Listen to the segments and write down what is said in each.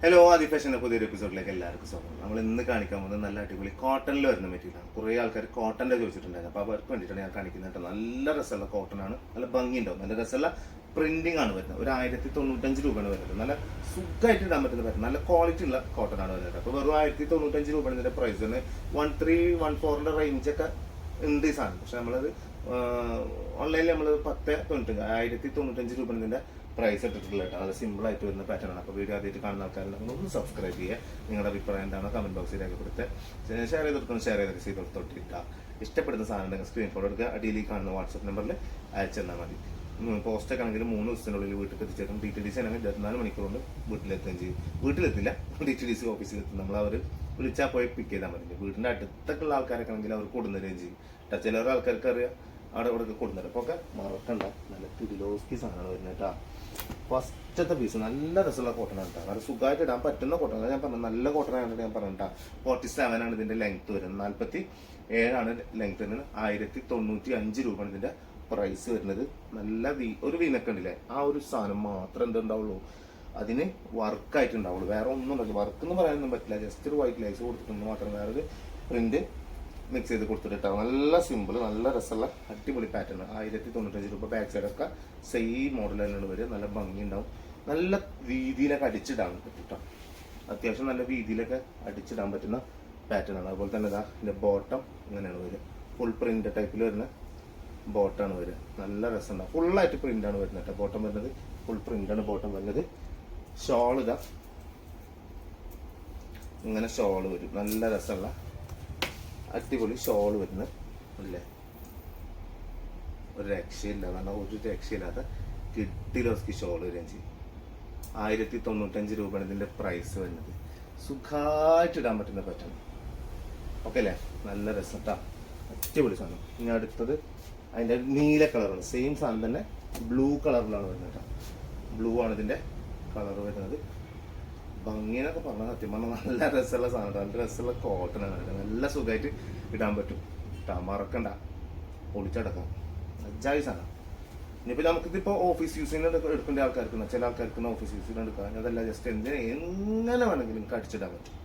Hello ആദി ഫാഷൻ്റെ പുതിയൊരു എപ്പിസോഡിലേക്ക് എല്ലാവർക്കും സ്വാഗതം. നമ്മൾ ഇന്ന് കാണിക്കാൻ പോകുന്നത് നല്ല അടിപൊളി കോട്ടണിൽ വരുന്ന മെറ്റീരിയലാണ്. കുറേ ആൾക്കാർ കോട്ടൻ്റെ ചോദിച്ചിട്ടുണ്ടായിരുന്നു. അപ്പോൾ അവർക്ക് വേണ്ടിയിട്ടാണ് ഞാൻ കാണിക്കുന്നത്. നല്ല രസമുള്ള കോട്ടനാണ്, നല്ല ഭംഗിയുണ്ടാവും, നല്ല രസമുള്ള പ്രിന്റിംഗ് ആണ് വരുന്നത്. ഒരു 1095 രൂപയാണ് വരുന്നത്. നല്ല സുഖമായിട്ട് ഇടാൻ പറ്റുന്ന പറ്റും, നല്ല ക്വാളിറ്റി ഉള്ള കോട്ടനാണ് വരുന്നത്. അപ്പോൾ വെറും 1095 രൂപയാണ് ഇതിൻ്റെ പ്രൈസ്. 1314 റേഞ്ചൊക്കെ ഉണ്ട് ഈ സാധനം. പക്ഷെ നമ്മളത് ഓൺലൈനിൽ നമ്മൾ 1095 രൂപ ഇതിൻ്റെ പ്രൈസ് ഇട്ടിട്ടുള്ള കേട്ടോ. അത് സിമ്പിൾ ആയിട്ട് വരുന്ന പാറ്റേൺ ആണ്. അപ്പോൾ വീഡിയോ ആദ്യമായിട്ട് കാണുന്ന ആൾക്കാരുണ്ടെങ്കിൽ ഒന്ന് സബ്സ്ക്രൈബ് ചെയ്യുക. നിങ്ങളുടെ അഭിപ്രായം എന്താണ് കമന്റ് ബോക്സിൽ രേഖപ്പെടുത്തുക. ഷെയർ ചെയ്തെടുക്കണം, ഷെയർ ചെയ്ത് തൊട്ടിരിക്കുക. ഇഷ്ടപ്പെടുന്ന സാധനം ഉണ്ടെങ്കിൽ സ്ക്രീൻഷോട്ട് എടുക്കുക, അടിയിൽ കാണുന്ന വാട്സപ്പ് നമ്പറിൽ അയച്ചു തന്നാൽ മതി. പോസ്റ്റൊക്കെ ആണെങ്കിൽ 3 ദിവസത്തിനുള്ളിൽ വീട്ടിൽ എത്തിച്ചേരും. DTDC ആണെങ്കിൽ 24 മണിക്കൂർ കൊണ്ട് വീട്ടിലെത്തുകയും ചെയ്യും. വീട്ടിലെത്തില്ല, DTDC ഓഫീസിൽ എത്തും. നമ്മൾ അവർ വിളിച്ചാൽ പോയി പിക്ക് ചെയ്താൽ മതി. വീടിൻ്റെ അടുത്തൊക്കെ ഉള്ള ആൾക്കാരൊക്കെ ആണെങ്കിൽ അവർ കൊടുന്നേരും ചെയ്യും. ചില ആൾക്കാർക്ക് അറിയാം അവിടെ ഇവിടെ കൊടുന്നത്. അപ്പോൾ ഒക്കെ മറക്കണ്ട, നല്ല തിരിലോസ്കി സാധനമാണ് വരുന്നത് കേട്ടോ. ഫസ്റ്റത്തെ പീസ് നല്ല രസമുള്ള കോട്ടനാണ് കേട്ടോ. നല്ല സുഖമായിട്ട് ഇടാൻ പറ്റുന്ന കോട്ടൺ. ഞാൻ പറഞ്ഞു നല്ല കോട്ടനാണ് ഞാൻ പറഞ്ഞിട്ടാ. 47 ആണ് ഇതിന്റെ ലെങ്ത് വരുന്നത്, 47 ലെങ്ത് വരുന്നത്. 1095 രൂപയാണ് ഇതിന്റെ പ്രൈസ് വരുന്നത്. നല്ല ഒരു വീനൊക്കെ ഉണ്ടല്ലേ, ആ ഒരു സാധനം മാത്രം എന്തുണ്ടാവുള്ളൂ, അതിന് വർക്കായിട്ടുണ്ടാവുള്ളൂ. വേറെ ഒന്നും ഉണ്ടാവില്ല. വർക്ക് എന്ന് പറയാനൊന്നും പറ്റില്ല. ജസ്റ്റ് ഒരു വൈറ്റ് ലൈസ് കൊടുത്തിട്ടൊന്നും മാത്രം, വേറൊരു പ്രിന്റ് മിക്സ് ചെയ്ത് കൊടുത്തിട്ടാണ്. നല്ല സിമ്പിൾ, നല്ല രസമുള്ള അടിപൊളി പാറ്റേൺ. 1095 രൂപ. ബാക്ക് സൈഡൊക്കെ സെയിം മോഡൽ തന്നെയാണ് വരിക. നല്ല ഭംഗി ഉണ്ടാവും. നല്ല വീതിയിലൊക്കെ അടിച്ചിടാൻ പറ്റും. അത്യാവശ്യം നല്ല വീതിയിലൊക്കെ അടിച്ചിടാൻ പറ്റുന്ന പാറ്റേൺ ആണ്. അതുപോലെ തന്നെ ഇതാ ഇതിന്റെ ബോട്ടം ഇങ്ങനെയാണ് വരിക. ഫുൾ പ്രിന്റ് ടൈപ്പിൽ വരുന്ന ബോട്ടാണ് വരിക. നല്ല രസമുണ്ടാവും. ഫുള്ളായിട്ട് പ്രിന്റാണ് വരുന്നത് കേട്ടോ. ബോട്ടം വരുന്നത് ഫുൾ പ്രിന്റാണ് ബോട്ടം വരുന്നത്. ഷോൾ ഇതാ ഇങ്ങനെ ഷോൾ വരും. നല്ല രസമുള്ള അടിപൊളി ഷോൾ വരുന്നത് അല്ലേ. ഒരു രക്ഷയില്ല, നല്ല ഒരു രക്ഷയില്ലാത്ത കിഡിലോസ്കി ഷോൾ വരികയും ചെയ്യും. 1095 രൂപയാണ് ഇതിന്റെ പ്രൈസ് വരുന്നത്. സുഖമായിട്ട് ഇടാൻ പറ്റുന്ന പറ്റണം. ഓക്കെ അല്ലേ, നല്ല രസം കേട്ടോ. അടിപൊളി സാധനം. ഇനി അടുത്തത് അതിന്റെ നീല കളറാണ്. സെയിം സാധനം തന്നെ ബ്ലൂ കളറിലാണ് വരുന്നത് കേട്ടോ. ബ്ലൂ ആണ് ഇതിന്റെ കളർ വരുന്നത്. ഭംഗിയെന്നൊക്കെ പറഞ്ഞാൽ സത്യം പറഞ്ഞാൽ നല്ല രസമുള്ള സാധനം, നല്ല രസമുള്ള കോട്ടനാണ്. നല്ല സുഖമായിട്ട് ഇടാൻ പറ്റും കേട്ടോ. മറക്കണ്ട, പൊളിച്ചടക്കാം. അജായി സാധനം. ഇനിയിപ്പോൾ നമുക്കിതിപ്പോൾ ഓഫീസ് യൂസിന് എടുക്കേണ്ട ആൾക്കാർക്ക്, ചില ആൾക്കാർക്ക് ഓഫീസ് യൂസിന് എടുക്കാം. അതല്ല ജസ്റ്റ് എങ്ങനെ വേണമെങ്കിലും നിങ്ങൾക്ക് അടിച്ചിടാൻ പറ്റും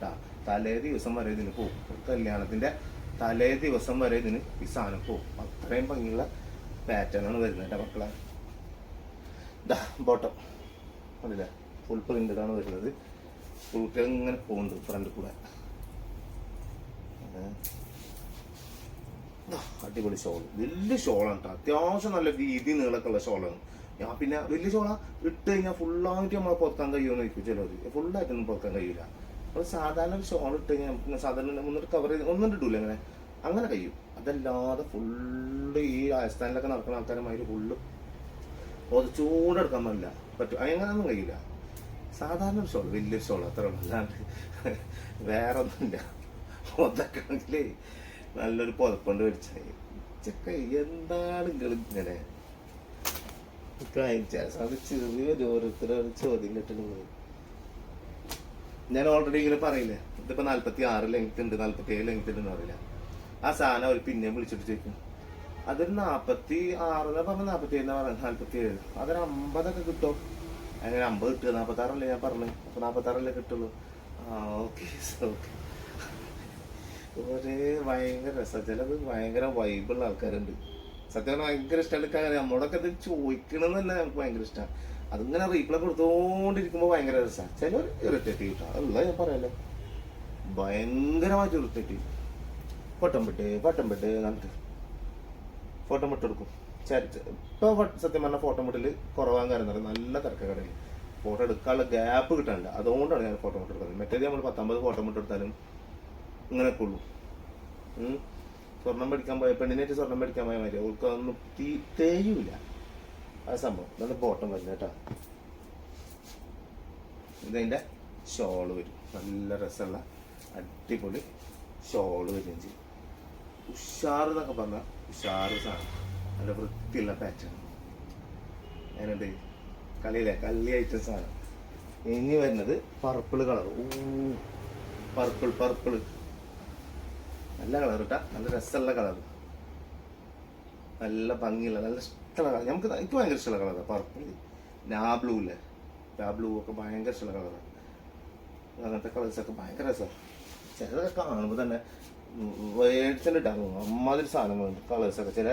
കേട്ടോ. തലേ ദിവസം വരെ ഇതിന് പോകും. കല്യാണത്തിന്റെ തലേ ദിവസം വരെ ഇതിന് ഈ സാധനം പോകും. അത്രയും ഭംഗിയുള്ള പാറ്റേണാണ് വരുന്നത് കേട്ടോ മക്കളെ. ഇതാ ബോട്ടം അതില്ലേ, ഫുൾ പ്രിന്റഡാണ് വരുന്നത്. ഫുൾ ഇങ്ങനെ പോകുന്നുണ്ട് ഫ്രണ്ട് കൂടെ. അടിപൊളി ഷോൾ, വലിയ ഷോളാണ് കേട്ടോ. അത്യാവശ്യം നല്ല വീതി നീളൊക്കെ ഉള്ള ഷോളാണ്. ഞാൻ പിന്നെ വലിയ ഷോള ഇട്ട് കഴിഞ്ഞാൽ ഫുള്ളായിട്ട് നമ്മളെ പുറക്കാൻ കഴിയുമെന്ന് ചോദിക്കും ചിലർ. ഫുള്ളായിട്ടൊന്നും പുറക്കാൻ കഴിയില്ല. നമ്മൾ സാധാരണ ഒരു ഷോൾ ഇട്ട് കഴിഞ്ഞാൽ നമുക്ക് സാധാരണ ഒന്നിട്ട് കവർ ചെയ്ത് ഒന്നും ഇട്ടൂല അങ്ങനെ കഴിയും. അതല്ലാതെ ഫുള്ള് ഈ രാജസ്ഥാനിലൊക്കെ നടക്കുന്ന ആൾക്കാരുമായി ഫുള്ള് ചൂടെടുക്കാൻ പറ്റും. അങ്ങനെയൊന്നും കഴിയില്ല. സാധാരണ ഒരു ഷോൾ, വലിയൊരു ഷോൾ അത്ര ഉള്ളു. അല്ലാണ്ട് വേറെ ഒന്നുമില്ല. പുതക്കാണെങ്കിലേ നല്ലൊരു പുതപ്പുണ്ട് മേടിച്ചാൽ ചെക്ക എന്താണ് ഇങ്ങനെ അത് ചെറിയൊരു ഓരോരുത്തരും ചോദ്യം കേട്ടിട്ടുണ്ട്. ഞാൻ ഓൾറെഡി ഇങ്ങനെ പറയില്ലേ, ഇതിപ്പോ 46 ലെങ്ത് ഉണ്ട്, 47 ലെങ്ത് ഉണ്ടെന്ന് പറയില്ല. ആ സാധനം അവർ പിന്നെയും വിളിച്ചിട്ട് ചോദിക്കും. അതൊരു 46 പറഞ്ഞ 47 പറഞ്ഞ 47, അതൊരു 50 കിട്ടും. അങ്ങനെ 50 കിട്ടുക. 46 ഞാൻ പറഞ്ഞു. അപ്പൊ 46 കിട്ടുള്ളൂ. Okay okay. ഒരേ ഭയങ്കര രസം. ചിലത് ഭയങ്കര വൈബുള്ള ആൾക്കാരുണ്ട്. സത്യം ഭയങ്കര ഇഷ്ടമാണ്. നമ്മളോടൊക്കെ ഇത് ചോദിക്കണമെന്ന് തന്നെ നമുക്ക് ഭയങ്കര ഇഷ്ടമാണ്. അതിങ്ങനെ റീപ്ലൈ കൊടുത്തോണ്ടിരിക്കുമ്പോൾ ഭയങ്കര രസമാണ്. ചിലർ ഇറിറ്റേറ്റ് ചെയ്യും. അതല്ല ഞാൻ പറയാലോ, ഭയങ്കരമായിട്ട് ഇറിറ്റേറ്റ് ചെയ്യും. ഫോട്ടോ വിട്ട് എന്നിട്ട് ഫോട്ടോ വിട്ടെടുക്കും. ഇപ്പൊ സത്യം പറഞ്ഞാൽ ഫോട്ടോ വിട്ടില് കുറവാൻ കാരണം നല്ല തിരക്കടയിൽ ഫോട്ടോ എടുക്കാനുള്ള ഗ്യാപ്പ് കിട്ടാനില്ല. അതുകൊണ്ടാണ് ഞാൻ ഫോട്ടോ വിട്ടെടുക്കുന്നത്. മറ്റേത് നമ്മൾ 19 ഫോട്ടോ വിട്ടെടുത്താലും ഇങ്ങനെയൊക്കെ ഉള്ളൂ. സ്വർണം മേടിക്കാൻ പോയ പെണ്ണിനായിട്ട് സ്വർണം മേടിക്കാൻ പോയ മാതിരി അവൾക്ക് അതൊന്നും തേയൂല ആ സംഭവം. ഇതാണ് ബോട്ടം വരുന്നത് കേട്ടോ. ഇതതിൻ്റെ ഷോള് വരും. നല്ല രസമുള്ള അടിപൊളി ഷോള് വരികയും ചെയ്യും. ഉഷാറ് എന്നൊക്കെ പറഞ്ഞാൽ ഉഷാറ് സാധനം. നല്ല വൃത്തിയുള്ള പാറ്റേൺ. ഞാനുണ്ട് കള്ളി ഐറ്റംസ് ആണ്. ഇനി വരുന്നത് പർപ്പിൾ കളർ. പർപ്പിൾ നല്ല കളർ കേട്ടാ. നല്ല രസമുള്ള കളർ, നല്ല ഭംഗിയുള്ള, നല്ല ഇഷ്ടമുള്ള കളർ. എനിക്ക് ഭയങ്കര ഇഷ്ടമുള്ള കളറാണ് പർപ്പിൾ. ബ്ലൂ ഇല്ലേ, ബ്ലൂ ഒക്കെ ഭയങ്കര ഇഷ്ടമുള്ള കളറാണ്. അങ്ങനത്തെ കളേഴ്സൊക്കെ ഭയങ്കര രസമാണ്. ചിലതൊക്കെ കാണുമ്പോൾ തന്നെ വേടിച്ചിട്ടാകും അമ്മാതിരി സാധനങ്ങളുണ്ട് കളേഴ്സൊക്കെ. ചില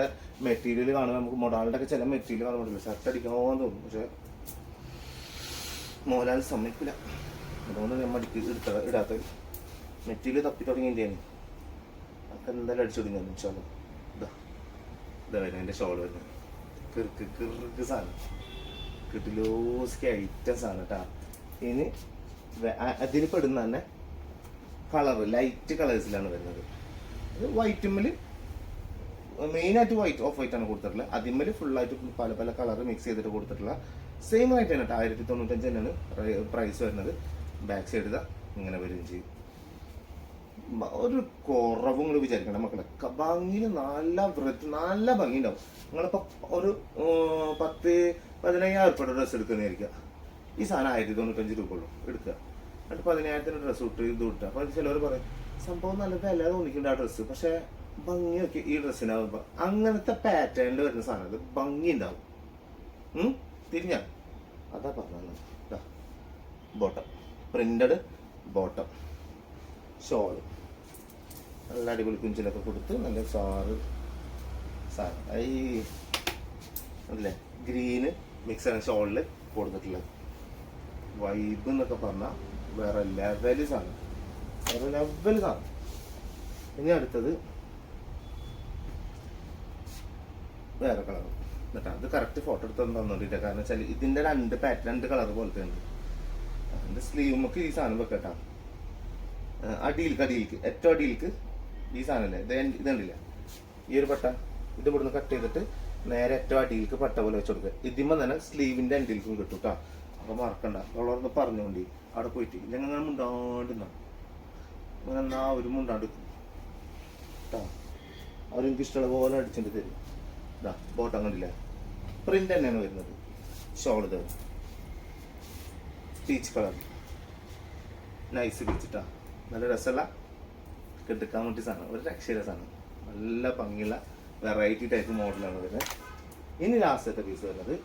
മെറ്റീരിയൽ കാണുമ്പോൾ നമുക്ക് മൊഡാളിൻ്റെ ഒക്കെ ചില മെറ്റീരിയൽ കാണാൻ പറ്റില്ല, ഷർട്ട് അടിക്കാമെന്ന് തോന്നും. പക്ഷെ മോലാൽ സമ്മതിക്കില്ല, അതുകൊണ്ട് നമ്മൾ ഇടാത്തത്. മെറ്റീരിയൽ തപ്പി തുടങ്ങിയിട്ടാണ് അതൊക്കെ എന്തായാലും അടിച്ചുകൊടുങ്ങാൻ വെച്ചാലോ. ഇതാ വരുന്നത് എൻ്റെ ഷോൾ വരുന്നത്, കിറുക്ക് സാധനം, കിട്ടിലോസ്കി ഐറ്റം സാധനം കേട്ടോ. ഇനി അതിൽ പെടുന്ന തന്നെ കളർ ലൈറ്റ് കളേഴ്സിലാണ് വരുന്നത്. അത് വൈറ്റുമ്മൽ മെയിനായിട്ട് ഓഫ് വൈറ്റ് ആണ് കൊടുത്തിട്ടുള്ളത്. അതിന്മേൽ ഫുള്ളായിട്ട് പല പല കളർ മിക്സ് ചെയ്തിട്ട് കൊടുത്തിട്ടുള്ള സെയിം റേറ്റ് തന്നെ കേട്ടോ. 1095 തന്നെയാണ് പ്രൈസ് വരുന്നത്. ബാക്ക് സൈഡ് ഇതാ ഇങ്ങനെ വരികയും ചെയ്യും. ഒരു കുറവും നിങ്ങൾ വിചാരിക്കണം മക്കളെ, ഭംഗിയിൽ നല്ല ഭംഗി ഉണ്ടാവും. നിങ്ങളിപ്പോൾ ഒരു 10-15,000 രൂപയുടെ ഡ്രസ്സ് എടുക്കുന്നതായിരിക്കുക, ഈ സാധനം 1095 രൂപ ഉള്ളൂ എടുക്കുക. എന്നിട്ട് 10,000-ന് ഡ്രസ്സ് ഇട്ട് ഇത് ഇട്ടുക. അപ്പോൾ ചിലവർ പറയും സംഭവം നല്ല വില തോന്നിക്കുന്നുണ്ട് ആ ഡ്രസ്സ്, പക്ഷെ ഭംഗിയൊക്കെ ഈ ഡ്രസ്സിനാവുമ്പോൾ അങ്ങനത്തെ പാറ്റേണിൽ വരുന്ന സാധനം അത് ഭംഗി ഉണ്ടാവും. തിരിഞ്ഞ അതാ പറഞ്ഞത്. ബോട്ടം പ്രിന്റഡ് ബോട്ടം, ഷോള് നല്ല അടിപൊളി കുഞ്ചിലൊക്കെ കൊടുത്ത് നല്ല സാധനം ഈ അതല്ലേ ഗ്രീന് മിക്സ് ആണ് ഷോളിൽ കൊടുത്തിട്ടുള്ളത്. വൈബ് എന്നൊക്കെ പറഞ്ഞാൽ വേറെ ലെവല് സാധനം. ഇനി അടുത്തത് വേറെ കളർ എന്നിട്ടാ. അത് കറക്റ്റ് ഫോട്ടോ എടുത്ത് തന്നോണ്ടിട്ട്, കാരണം വെച്ചാൽ ഇതിന്റെ രണ്ട് കളർ പോലത്തെ ഉണ്ട്. അതിന്റെ സ്ലീവുമൊക്കെ ഈ സാധനം വെക്കട്ടാ. അടിയിലേക്ക് ഏറ്റവും അടിയിലേക്ക് ഈ സാധനമല്ലേ ഇത് കണ്ടില്ല, ഈ ഒരു പട്ട ഇത് ഇവിടുന്ന് കട്ട് ചെയ്തിട്ട് നേരെ ഏറ്റവും അടിയിലേക്ക് പട്ട പോലെ വെച്ച് കൊടുക്കുക. ഇതിമ്മ തന്നെ സ്ലീവിന്റെ എൻഡിലേക്കും കിട്ടും കേട്ടോ. അപ്പൊ മറക്കണ്ട, അവളോർന്ന് പറഞ്ഞോണ്ടി അവിടെ പോയിട്ട് ഇല്ലെങ്കിൽ അങ്ങനെ മുണ്ടാണ്ടിരുന്നോ, അങ്ങനെ ആ ഒരു മുണ്ടാണ്ട് കേട്ടോ. അവരെനിക്ക് ഇഷ്ടമുള്ള പോലെ അടിച്ചിട്ട് തരും. ഇതാ ബോട്ടം കണ്ടില്ല, പ്രിന്റ് തന്നെയാണ് വരുന്നത്. ഷോൾ ഇത് പീച്ച് കളർ, നൈസ് പീച്ചിട്ടാ. നല്ല രസമുള്ള കെടുക്കാൻ വേണ്ടി സാധനം, ഒരു രക്ഷയുടെ സാധനം, നല്ല ഭംഗിയുള്ള വെറൈറ്റി ടൈപ്പ് മോഡലാണ് വരുന്നത്. ഇനി ലാസ്റ്റത്തെ പീസ് വരുന്നത്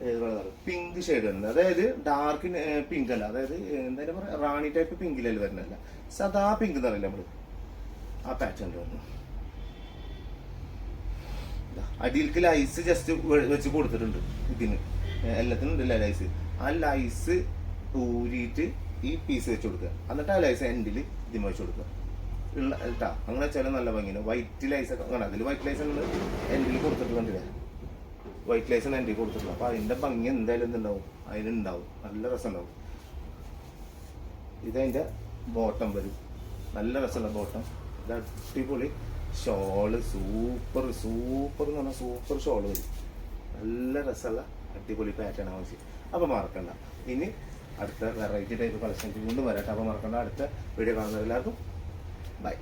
ഏത് കളർ, പിങ്ക് ഷെയ്ഡ് വരുന്നത്. അതായത് ഡാർക്ക് പിങ്ക് അല്ല, അതായത് എന്തായാലും പറയാം റാണി ടൈപ്പ് പിങ്കിലല്ല വരുന്നതല്ല, സദാ പിങ്ക് എന്ന് പറയില്ല നമ്മള്, ആ പാറ്റേൺ വരുന്നു. അടിയിലേക്ക് ലൈസ് ജസ്റ്റ് വെച്ച് കൊടുത്തിട്ടുണ്ട് ഇതിന്, എല്ലാത്തിനും ഉണ്ട് ലൈസ്. ആ ലൈസ് ഊരിയിട്ട് ഈ പീസ് വെച്ച് കൊടുക്കുക, എന്നിട്ട് ആ ലൈസ് എൻഡിൽ ഇതിമ വെച്ച് കൊടുക്കുക കേട്ടാ. അങ്ങനെ വെച്ചാലും നല്ല ഭംഗിയാണ്. വൈറ്റ് ലൈസ് ഒക്കെ കാണാം, അതിൽ വൈറ്റ് ലൈസ് എൻഡിൽ കൊടുത്തിട്ട് കണ്ടില്ലേ, വൈറ്റ് ലൈസ് ആണ് എൻഡിൽ കൊടുത്തിട്ടുള്ളത്. അപ്പൊ അതിന്റെ ഭംഗി എന്തായാലും എന്തുണ്ടാവും, അതിനുണ്ടാവും, നല്ല രസം ഉണ്ടാവും. ഇതതിന്റെ ബോട്ടം വരും, നല്ല രസമുള്ള ബോട്ടം. ഇത് അടിപൊളി ഷോള്, സൂപ്പർ എന്ന് പറഞ്ഞാൽ സൂപ്പർ ഷോള് വരും, നല്ല രസമുള്ള അടിപൊളി പാറ്റേൺ ആവശ്യം. അപ്പൊ മറക്കണ്ട, ഇനി അടുത്ത വെറൈറ്റി ടൈപ്പ് കളക്ഷൻ വീണ്ടും വരാട്ടെ. അപ്പൊ മറക്കണ്ട, അടുത്ത വീഡിയോ കാണുന്നവരെല്ലാവർക്കും ബൈ.